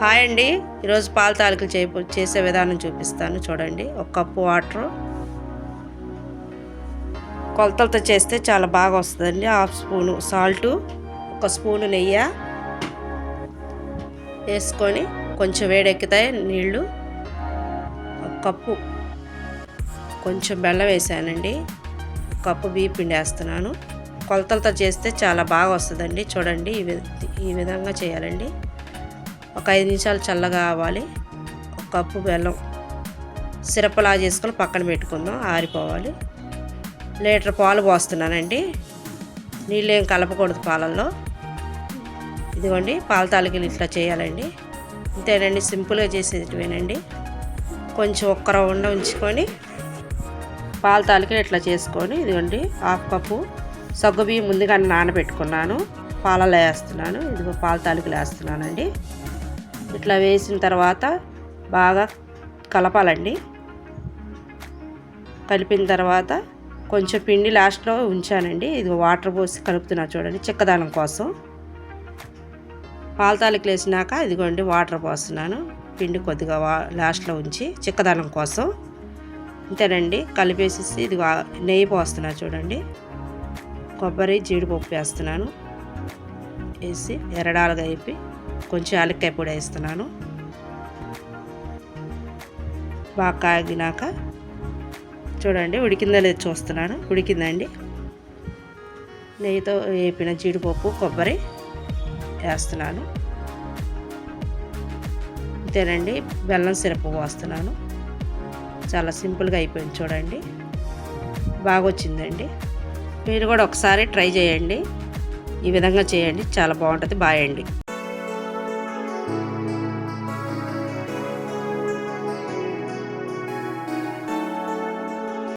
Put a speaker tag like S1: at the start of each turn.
S1: Hi అండి, ఈరోజు పాల తాలికలు చేసే విధానం చూపిస్తాను చూడండి. ఒక కప్పు వాటర్ కొలతలతో చేస్తే చాలా బాగా వస్తుందండి. హాఫ్ స్పూను సాల్టు, ఒక స్పూను నెయ్యి వేసుకొని కొంచెం వేడెక్కుతాయి నీళ్ళు. ఒక కప్పు కొంచెం బెల్లం వేసానండి. ఒక కప్పు బియ్యం పిండి వేస్తున్నాను. కొలతలతో చేస్తే చాలా బాగా వస్తుందండి. చూడండి, ఈ విధంగా చేయాలండి. ఒక 5 నిమిషాలు చల్లగా అవ్వాలి. ఒక కప్పు బెల్లం సిరప్లా చేసుకొని పక్కన పెట్టుకుందాం, ఆరిపోవాలి. లీటర్ పాలు పోస్తున్నానండి. నీళ్ళు ఏం కలపకూడదు పాలల్లో. ఇదిగోండి, పాల తాలికలు ఇట్లా చేయాలండి. అంతేనండి, సింపుల్గా చేసేటివేనండి. కొంచెం ఒక్క రౌండ్ ఉంచుకొని పాల తాలికలు ఇట్లా చేసుకొని, ఇదిగోండి హాఫ్ కప్పు సగ్గుబియ్యం ముందుగా నానబెట్టుకున్నాను, పాలలో వేస్తున్నాను. ఇదిగో పాల తాలికలు వేస్తున్నానండి. ఇట్లా వేసిన తర్వాత బాగా కలపాలండి. కలిపిన తర్వాత కొంచెం పిండి లాస్ట్లో ఉంచానండి. ఇది వాటర్ పోసి కలుపుతున్నా చూడండి, చిక్కదనం కోసం. పాల తాలికలు వేసినాక ఇదిగోండి వాటర్ పోస్తున్నాను. పిండి కొద్దిగా లాస్ట్లో ఉంచి చిక్కదనం కోసం. అంతేనండి, కలిపేసేసి ఇది నెయ్యి పోస్తున్నా చూడండి. కొబ్బరి జీడిపప్పు వేస్తున్నాను. వేసి ఎరడాలుగా వేపి కొంచెం యాలక్కాయ పొడి వేస్తున్నాను. బాగా కాగినాక చూడండి, ఉడికిందో లేదు చూస్తున్నాను. ఉడికిందండి. నెయ్యితో వేపిన జీడిపప్పు కొబ్బరి వేస్తున్నాను. అంతేనండి, బెల్లం సిరప్ పోస్తున్నాను. చాలా సింపుల్గా అయిపోయింది చూడండి, బాగా వచ్చిందండి. మీరు కూడా ఒకసారి ట్రై చేయండి. ఈ విధంగా చేయండి, చాలా బాగుంటుంది. బాయ్ అండి.